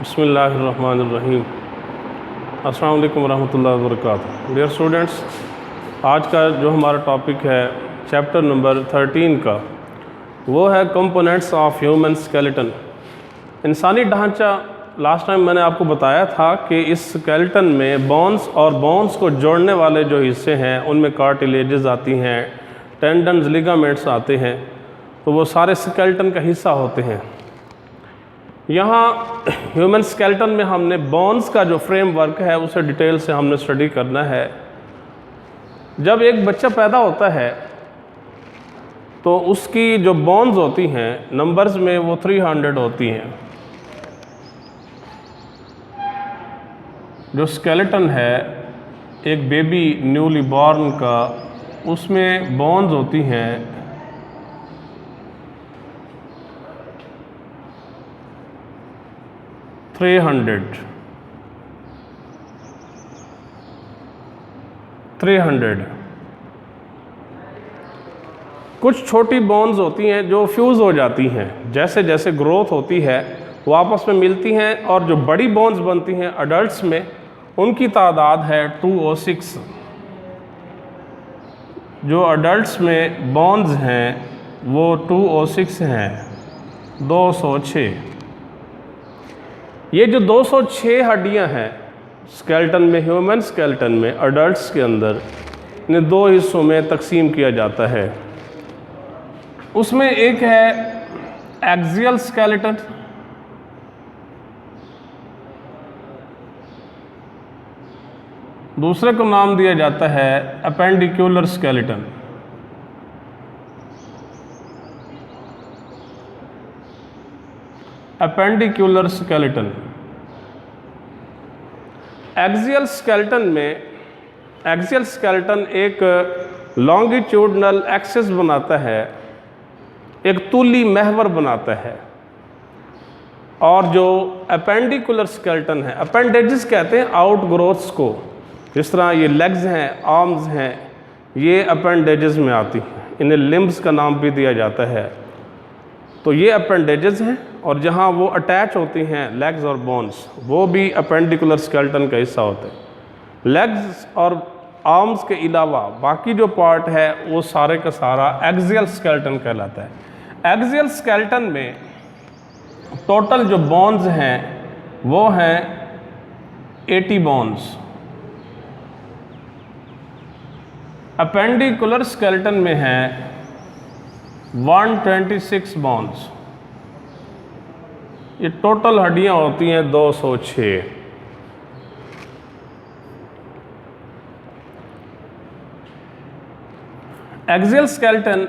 बिस्मिल्लाहिर्रहमानिर्रहीम। अस्सलाम वालेकुम रहमतुल्लाहि व बरकातुहू। डियर स्टूडेंट्स, आज का जो हमारा टॉपिक है चैप्टर नंबर 13 का, वो है कंपोनेंट्स ऑफ ह्यूमन स्केलेटन। इंसानी ढांचा। लास्ट टाइम मैंने आपको बताया था कि इस स्केलेटन में बोन्स और बोन्स को जोड़ने वाले जो हिस्से हैं उनमें कार्टिलेजेस आती हैं, टेंडन्स, लिगामेंट्स आते हैं, तो वो सारे स्केलेटन का हिस्सा होते हैं। यहाँ ह्यूमन स्केलेटन में हमने बोन्स का जो फ्रेमवर्क है उसे डिटेल से हमने स्टडी करना है। जब एक बच्चा पैदा होता है तो उसकी जो बोन्स होती हैं नंबर्स में वो 300 होती हैं। जो स्केलेटन है एक बेबी न्यूली बॉर्न का, उसमें बोन्स होती हैं 300। कुछ छोटी बोन्स होती हैं जो फ्यूज़ हो जाती हैं, जैसे जैसे ग्रोथ होती है वो आपस में मिलती हैं, और जो बड़ी बोन्स बनती हैं अडल्ट्स में, उनकी तादाद है 206। जो अडल्ट्स में बोन्स हैं वो 206 हैं, 206। ये जो 206 हड्डियां हैं स्केलेटन में, ह्यूमन स्केलेटन में अडल्ट्स के अंदर, इन्हें दो हिस्सों में तकसीम किया जाता है। उसमें एक है एक्सियल स्केलेटन, दूसरे को नाम दिया जाता है appendicular skeleton. Appendicular skeleton. Axial skeleton में, एक्सियल स्केलेटन एक लॉन्गिट्यूडनल एक्सिस बनाता है, एक तूली महवर बनाता है। और जो अपेंडिकुलर स्केलेटन है, अपेंडेजेस कहते हैं आउट ग्रोथ्स को, जिस तरह ये लेग्स हैं, आर्म्स हैं, ये अपेंडेजेस में आती हैं, इन्हें लिम्ब्स का नाम भी दिया जाता है। तो ये अपेंडेजेस हैं, और जहाँ वो अटैच होती हैं लेग्स और बोन्स, वो भी अपेंडिकुलर स्केलेटन का हिस्सा होते हैं। लेग्स और आर्म्स के अलावा बाकी जो पार्ट है वो सारे का सारा एक्सियल स्केलेटन कहलाता है। एक्सियल स्केलेटन में टोटल जो बोन्स हैं वो हैं 80 बोन्स। अपेंडिकुलर स्केलेटन में है 126 बोन्स। ये टोटल हड्डियां होती हैं 206। एक्सियल स्केलेटन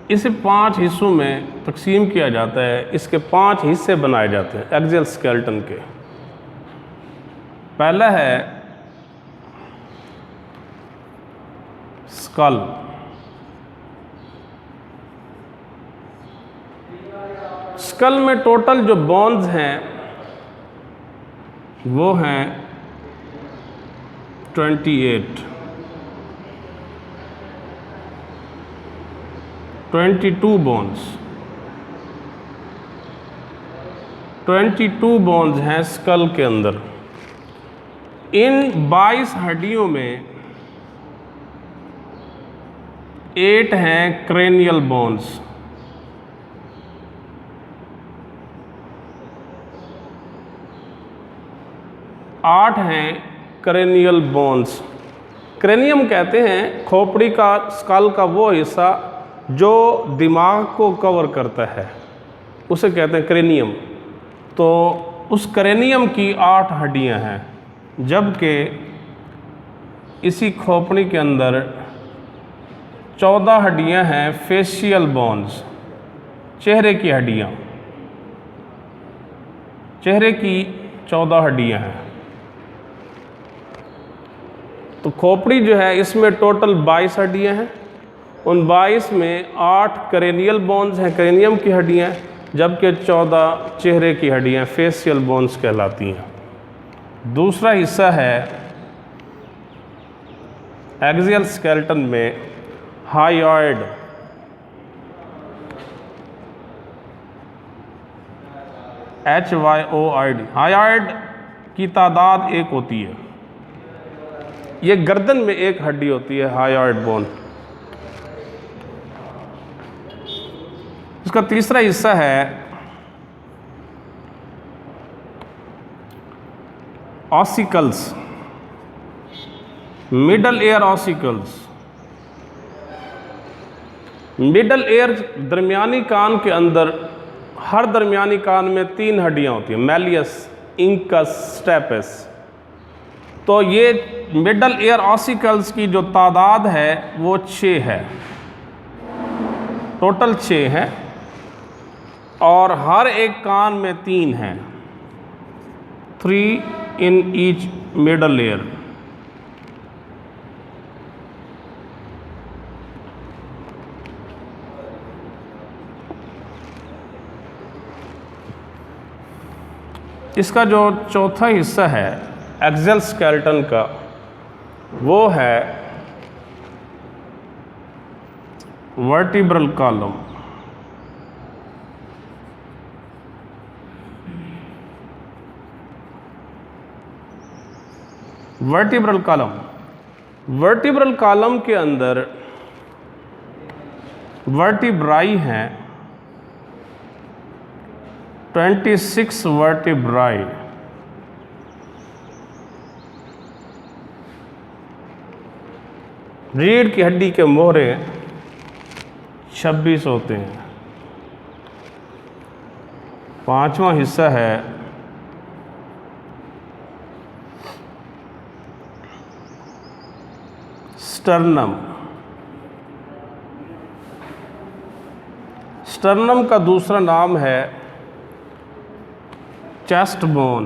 इसे 5 हिस्सों में तकसीम किया जाता है। इसके 5 हिस्से बनाए जाते हैं एक्सियल स्केलेटन के। पहला है स्कल। स्कल में टोटल जो बोन्स हैं वो हैं 22 बोन्स। 22 बोन्स हैं स्कल के अंदर। इन 22 हड्डियों में 8 हैं क्रेनियल बोन्स। 8 हैं क्रेनियल बोन्स। क्रेनियम कहते हैं खोपड़ी का, स्कल का वो हिस्सा जो दिमाग को कवर करता है, उसे कहते हैं क्रेनियम। तो उस क्रेनियम की 8 हड्डियां हैं, जबकि इसी खोपड़ी के अंदर 14 हड्डियां हैं फेशियल बोन्स, चेहरे की हड्डियां। चेहरे की 14 हड्डियां हैं। तो खोपड़ी जो है इसमें टोटल 22 हड्डियां हैं। उन 22 में 8 क्रेनियल बोन्स हैं, क्रेनियम की हड्डियां, जबकि 14 चेहरे की हड्डियां फेशियल बोन्स कहलाती हैं। दूसरा हिस्सा है एक्सियल स्केलेटन में हायोइड, HYOID, हायोइड की तादाद एक होती है। ये गर्दन में एक हड्डी होती है हायोइड बोन। इसका तीसरा हिस्सा है ossicles, middle ear ossicles. Middle ear दरमियानी कान के अंदर, हर दरमियानी कान में 3 हड्डियां होती हैं, मैलियस, इंकस, स्टेपस। तो ये मिडल एयर ऑसिकल्स की जो तादाद है वो 6 है, टोटल 6 है, और हर एक कान में 3 हैं, 3 इन ईच मिडल एयर। इसका जो चौथा हिस्सा है एक्सियल स्केलेटन का, वो है vertebral column. Vertebral column, vertebral column के अंदर वर्टिब्राई हैं, 26 वर्टिब्राई। रीढ़ की हड्डी के मोहरे 26 होते हैं। पांचवा हिस्सा है स्टर्नम। स्टर्नम का दूसरा नाम है चेस्ट बोन।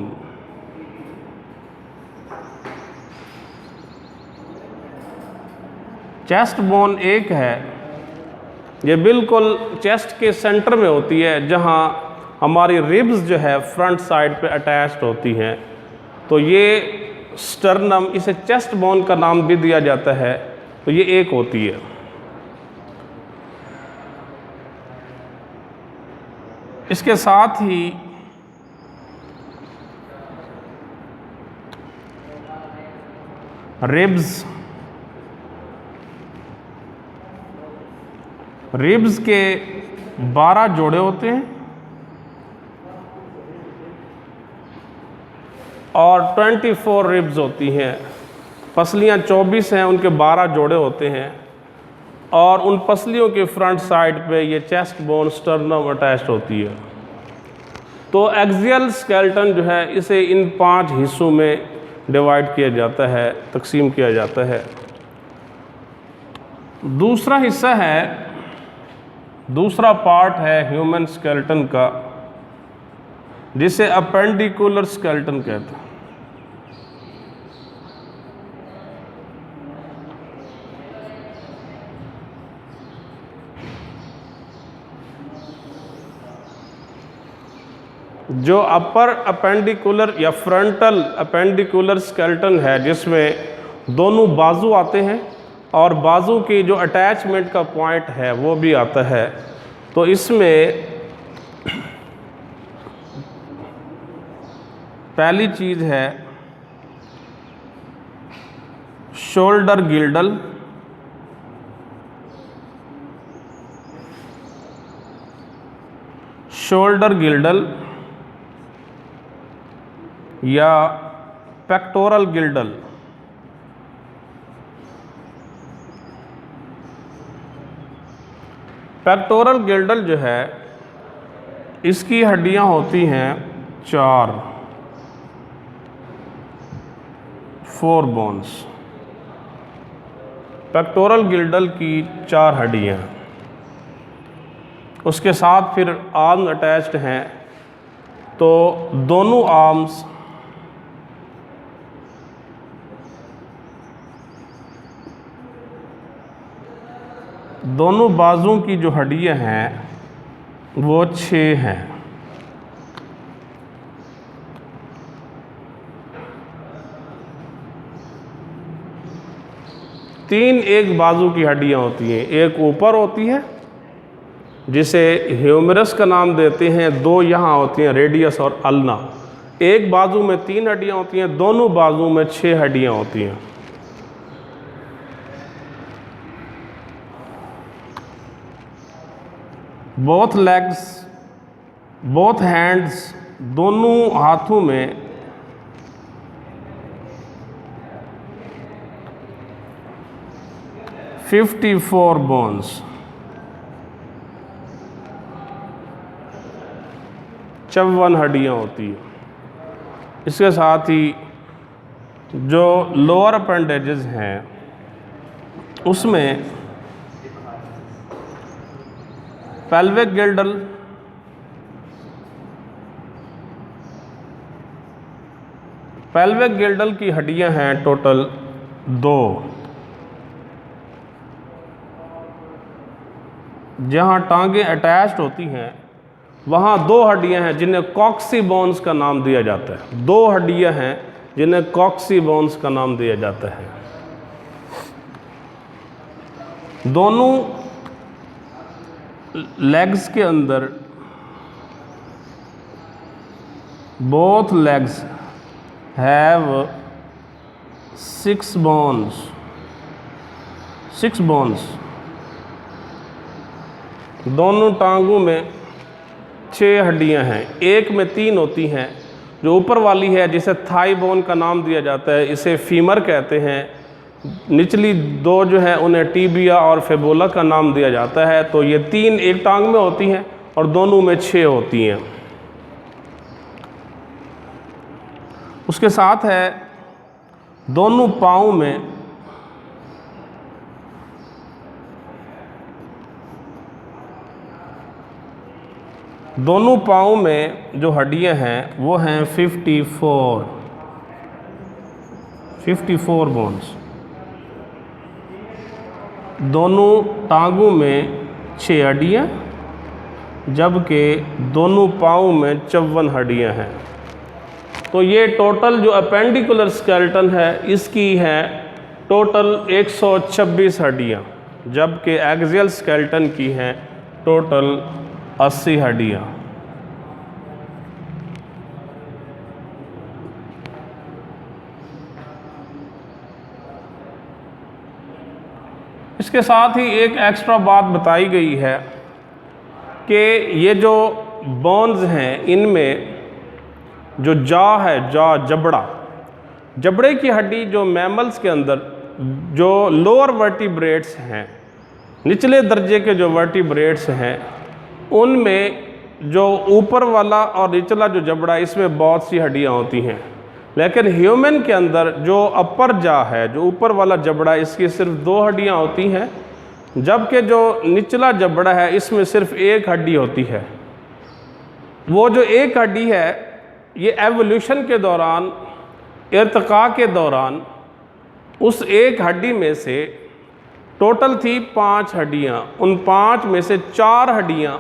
चेस्ट बोन एक है, ये बिल्कुल चेस्ट के सेंटर में होती है, जहाँ हमारी रिब्स जो है फ्रंट साइड पे अटैच्ड होती हैं। तो ये स्टर्नम, इसे चेस्ट बोन का नाम भी दिया जाता है। तो ये एक होती है। इसके साथ ही रिब्स, रिब्स के 12 जोड़े होते हैं और 24 रिब्स होती हैं। पसलियाँ 24 हैं, उनके 12 जोड़े होते हैं, और उन पसलियों के फ्रंट साइड पे ये चेस्ट बोन स्टर्नम अटैच्ड होती है। तो एक्सियल स्केलेटन जो है, इसे इन 5 हिस्सों में डिवाइड किया जाता है, तकसीम किया जाता है। दूसरा हिस्सा है, दूसरा पार्ट है ह्यूमन स्केलेटन का, जिसे अपेंडिकुलर स्केलेटन कहते हैं। जो अपर अपेंडिकुलर या फ्रंटल अपेंडिकुलर स्केलेटन है, जिसमें दोनों बाजू आते हैं और बाजू की जो अटैचमेंट का पॉइंट है वो भी आता है। तो इसमें पहली चीज़ है शोल्डर गिल्डल, शोल्डर गिल्डल या पेक्टोरल गिल्डल। पेक्टोरल गिल्डल जो है, इसकी हड्डियां होती हैं 4 बोन्स। पेक्टोरल गिल्डल की 4 हड्डियां, उसके साथ फिर आर्म अटैच्ड हैं। तो दोनों आर्म्स दोनों बाजुओं की जो हड्डियां हैं वो 6 हैं। 3 एक बाजू की हड्डियां होती हैं, एक ऊपर होती है जिसे ह्यूमरस का नाम देते हैं, 2 यहाँ होती हैं रेडियस और अल्ना। एक बाजू में 3 हड्डियां होती हैं, दोनों बाजू में 6 हड्डियां होती हैं। बोथ लेग्स, बोथ हैंड्स, दोनों हाथों में 54 बोन्स, 54 हड्डियाँ होती हैं। इसके साथ ही जो लोअर अपेंडेजेस हैं उसमें पेल्विक गिल्डल, पेल्विक गिल्डल की हड्डियां हैं टोटल 2। जहां टांगें अटैच्ड होती हैं वहां 2 हड्डियां हैं जिन्हें कॉक्सी बोन्स का नाम दिया जाता है। 2 हड्डियां हैं जिन्हें कॉक्सी बोन्स का नाम दिया जाता है। दोनों लेग्स के अंदर, both legs have 6 bones, 6 bones. दोनों टांगों में 6 हड्डियां हैं, एक में 3 होती हैं। जो ऊपर वाली है जिसे थाई बोन का नाम दिया जाता है, इसे फीमर कहते हैं। निचली 2 जो है उन्हें टीबिया और फेबोला का नाम दिया जाता है। तो ये 3 एक टांग में होती हैं और दोनों में 6 होती हैं। उसके साथ है दोनों पाँव में दोनों पाँव में जो हड्डियां हैं वो हैं 54 बोन्स। दोनों टांगों में 6 हड्डियां, जबकि दोनों पाँव में 54 हड्डियां हैं। तो ये टोटल जो अपेंडिकुलर स्केलेटन है इसकी है टोटल 126 हड्डियां, जबकि एक्सियल स्केलेटन की हैं टोटल 80 हड्डियां। इसके साथ ही एक एक्स्ट्रा बात बताई गई है कि ये जो बोन्स हैं इनमें जो जॉ है, जबड़े की हड्डी जो मैमल्स के अंदर जो लोअर वर्टिब्रेट्स हैं, निचले दर्जे के जो वर्टिब्रेट्स हैं, उनमें जो ऊपर वाला और निचला जो जबड़ा, इसमें बहुत सी हड्डियां होती हैं। लेकिन ह्यूमन के अंदर जो अपर जॉ है, जो ऊपर वाला जबड़ा, इसकी सिर्फ 2 हड्डियां होती हैं, जबकि जो निचला जबड़ा है इसमें सिर्फ 1 हड्डी होती है। वो जो 1 हड्डी है ये एवोल्यूशन के दौरान, इर्तिका के दौरान, उस 1 हड्डी में से टोटल थी 5 हड्डियाँ। उन 5 में से 4 हड्डियाँ,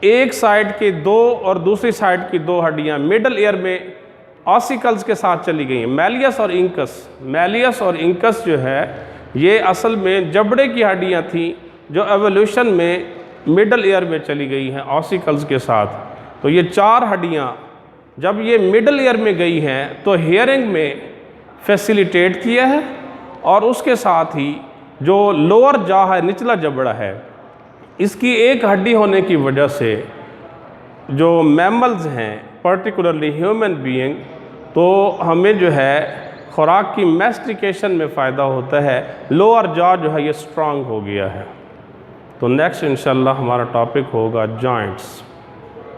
एक साइड की 2 और दूसरी साइड की 2 हड्डियाँ मिडल ईयर में ऑसिकल्स के साथ चली गई। मैलियस और इंकस जो है ये असल में जबड़े की हड्डियाँ थी जो एवोल्यूशन में मिडल ईयर में चली गई हैं ऑसिकल्स के साथ। तो ये 4 हड्डियाँ जब ये मिडल ईयर में गई हैं तो हियरिंग में फैसिलिटेट किया है, और उसके साथ ही जो लोअर जॉ है, निचला जबड़ा है, इसकी 1 हड्डी होने की वजह से जो मैमल्स हैं, पर्टिकुलरली ह्यूमन बीइंग, तो हमें जो है खुराक की मैस्टिकेशन में फ़ायदा होता है। लोअर जॉ जो है ये स्ट्रांग हो गया है। तो नेक्स्ट इंशाल्लाह हमारा टॉपिक होगा जॉइंट्स।